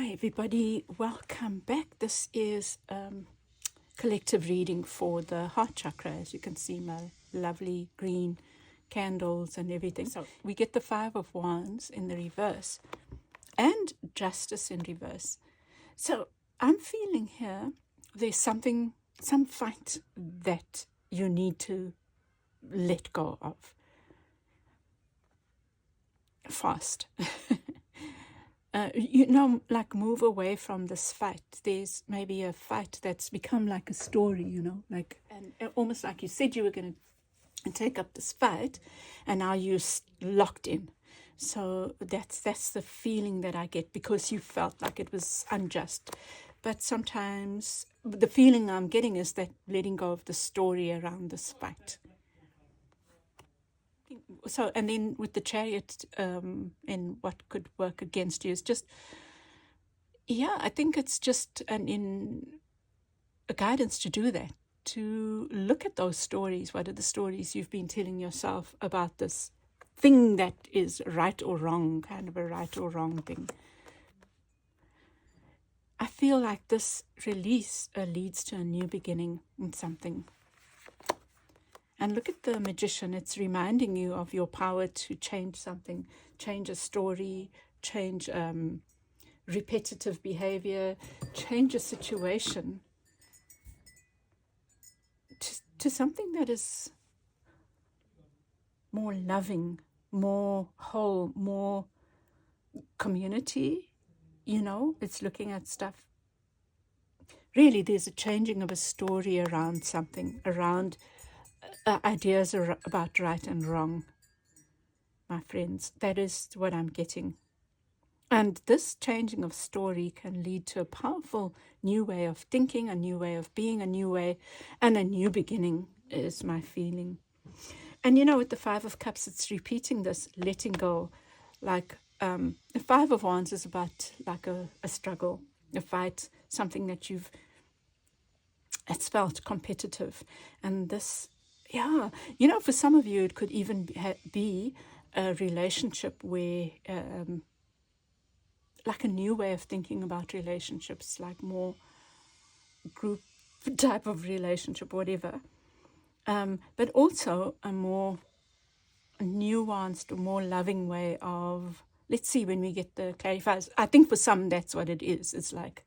Hi everybody, welcome back. This is collective reading for the heart chakra. As you can see, my lovely green candles and everything. So we get the Five of Wands in the reverse and Justice in reverse. So I'm feeling here there's some fight that you need to let go of fast. Like move away from this fight. There's maybe a fight that's become like a story, and almost like you said you were going to take up this fight, and now you're locked in. So that's the feeling that I get, because you felt like it was unjust. But sometimes the feeling I'm getting is that letting go of the story around this fight. So, and then with the Chariot, and what could work against you is just, I think it's just a guidance to do that, to look at those stories. What are the stories you've been telling yourself about this thing that is right or wrong, kind of a right or wrong thing? I feel like this release leads to a new beginning in something. And look at the Magician. It's reminding you of your power to change something, change a story, change repetitive behavior, change a situation to something that is more loving, more whole, more community. It's looking at stuff. Really, there's a changing of a story around something, around ideas about right and wrong, my friends. That is what I'm getting. And this changing of story can lead to a powerful new way of thinking, a new way of being, a new way, and a new beginning is my feeling. And with the Five of Cups, it's repeating this, letting go. Like the Five of Wands is about like a struggle, a fight, something that it's felt competitive. And this, for some of you, it could even be a relationship where, like a new way of thinking about relationships, like more group type of relationship, whatever. But also a more nuanced, more loving way of, let's see when we get the clarifiers. I think for some that's what it is. It's like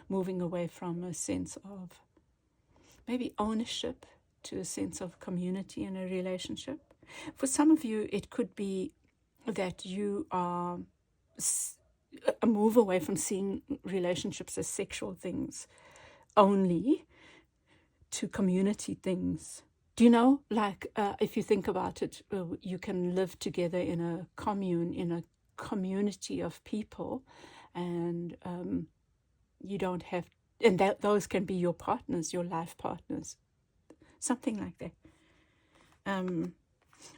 moving away from a sense of maybe ownership to a sense of community in a relationship. For some of you, it could be that you are a move away from seeing relationships as sexual things only to community things. Do you know, like if you think about it, you can live together in a commune, in a community of people, and you don't have, and those can be your partners, your life partners, something like that.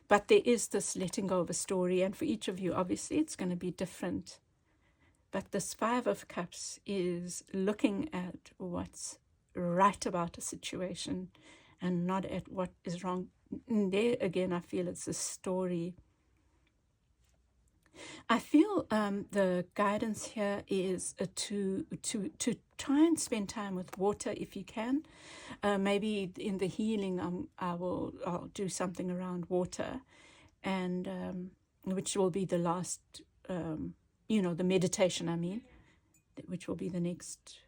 But there is this letting go of a story, and for each of you, obviously, it's going to be different. But this Five of Cups is looking at what's right about a situation and not at what is wrong. And there again, I feel it's a story. I feel the guidance here is to try and spend time with water if you can. Maybe in the healing, I'll do something around water, and which will be the last, the meditation. I mean, which will be the next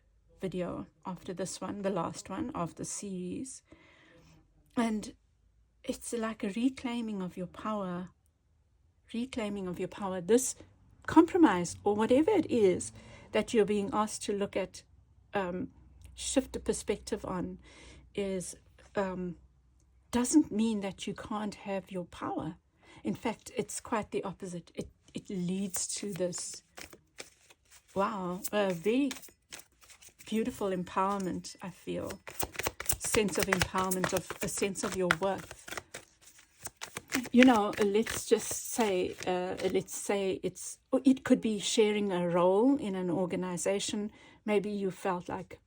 video after this one, the last one of the series. And it's like a reclaiming of your power. This compromise or whatever it is that you're being asked to look at, shift the perspective on, is doesn't mean that you can't have your power. In fact, it's quite the opposite. It leads to this, very beautiful empowerment, I feel. Sense of empowerment, of a sense of your worth. Let's just say, it could be sharing a role in an organization. Maybe you felt like,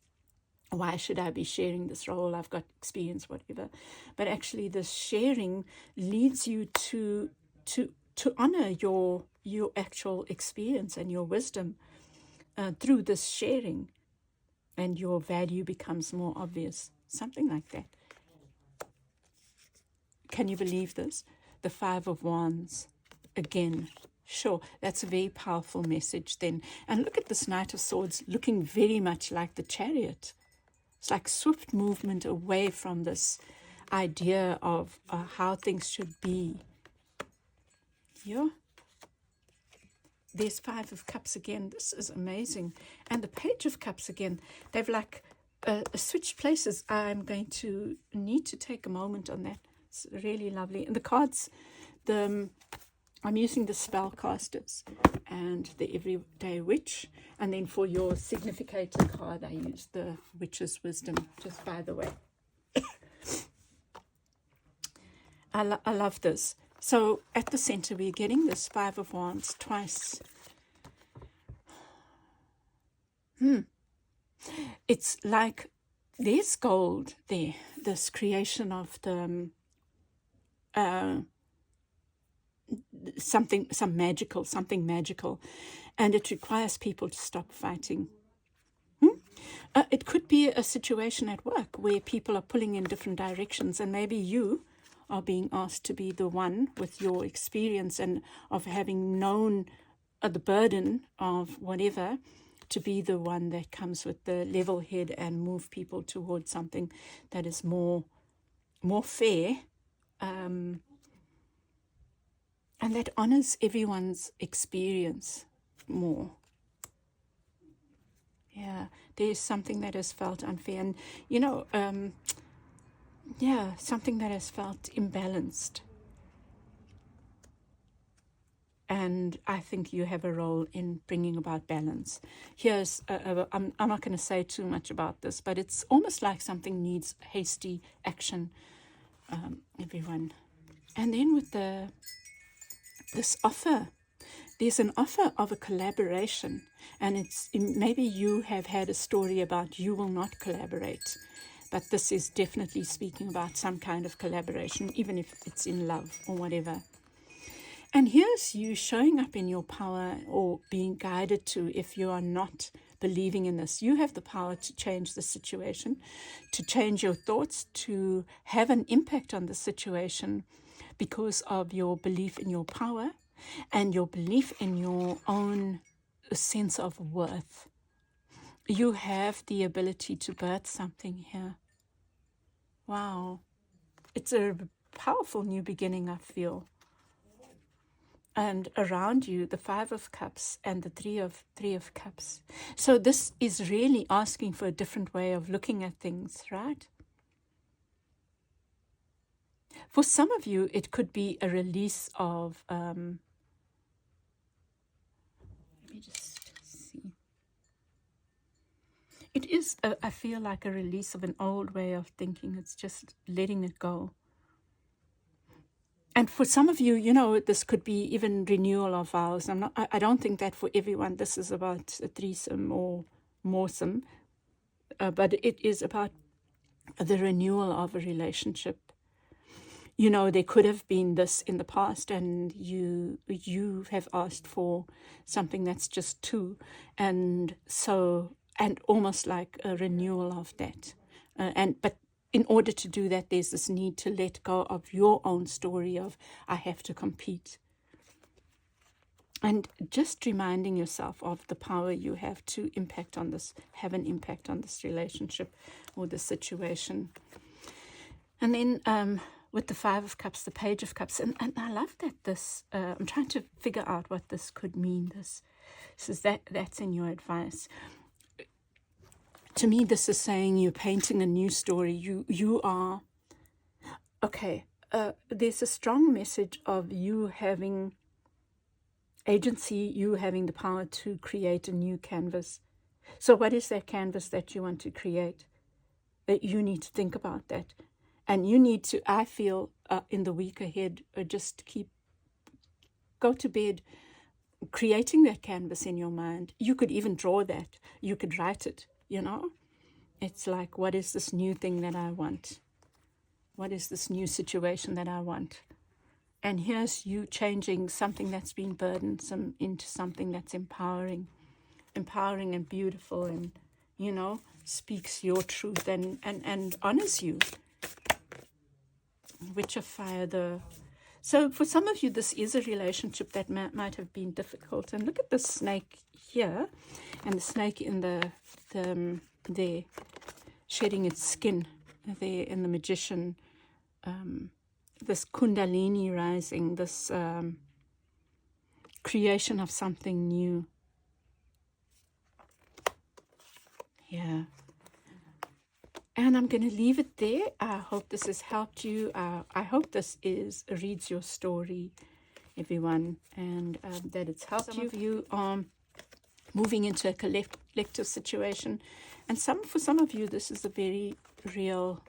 why should I be sharing this role? I've got experience, whatever. But actually this sharing leads you to honor your actual experience and your wisdom. through this sharing, and your value becomes more obvious. Something like that. Can you believe this? The Five of Wands again. Sure, that's a very powerful message then. And look at this Knight of Swords looking very much like the Chariot. It's like swift movement away from this idea of how things should be. Yeah. There's Five of Cups again. This is amazing. And the Page of Cups again. They've like switched places. I'm going to need to take a moment on that. It's really lovely. And the cards, I'm using the Spellcasters and the Everyday Witch. And then for your significator card, I use the Witch's Wisdom, just by the way. I love this. So at the center, we're getting this Five of Wands twice. It's like there's gold there, this creation of the something magical, and it requires people to stop fighting. It could be a situation at work where people are pulling in different directions, and maybe you are being asked to be the one with your experience and of having known the burden of whatever, to be the one that comes with the level head and move people towards something that is more fair, and that honors everyone's experience more. Yeah, there's something that is felt unfair, and something that has felt imbalanced. And I think you have a role in bringing about balance. Here's, I'm not going to say too much about this, but it's almost like something needs hasty action, everyone. And then with this offer, there's an offer of a collaboration. And maybe you have had a story about you will not collaborate. But this is definitely speaking about some kind of collaboration, even if it's in love or whatever. And here's you showing up in your power, or being guided to, if you are not believing in this. You have the power to change the situation, to change your thoughts, to have an impact on the situation because of your belief in your power and your belief in your own sense of worth. You have the ability to birth something here. Wow. It's a powerful new beginning, I feel. And around you, the Five of Cups and the Three of Cups. So this is really asking for a different way of looking at things, right? For some of you, it could be a release of, let me just see. It is, I feel like a release of an old way of thinking. It's just letting it go. And for some of you, this could be even renewal of vows. I don't think that for everyone this is about a threesome or moresome, but it is about the renewal of a relationship. There could have been this in the past, and you have asked for something that's just two, and almost like a renewal of that, but. In order to do that, there's this need to let go of your own story of, I have to compete. And just reminding yourself of the power you have to have an impact on this relationship or the situation. And then with the Five of Cups, the Page of Cups, and I love that I'm trying to figure out what this could mean. This is that's in your advice. To me, this is saying you're painting a new story. You are, okay, there's a strong message of you having agency, you having the power to create a new canvas. So what is that canvas that you want to create? You need to think about that. And you need to, I feel, in the week ahead, just go to bed creating that canvas in your mind. You could even draw that. You could write it. It's like, what is this new thing that I want? What is this new situation that I want? And here's you changing something that's been burdensome into something that's empowering. empowering and beautiful, and, you know, speaks your truth and honors you. Witch of fire. So for some of you, this is a relationship that might have been difficult. And look at the snake here, and the snake in the there, shedding its skin there in the Magician. This Kundalini rising, this creation of something new. Yeah. And I'm going to leave it there. I hope this has helped you. I hope this reads your story, everyone, and that it's helped you. Some of you are moving into a collective situation, and for some of you, this is a very real,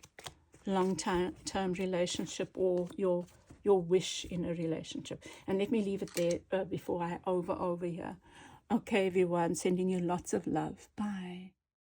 long-term relationship, or your wish in a relationship. And let me leave it there before I over here. Okay, everyone, sending you lots of love. Bye.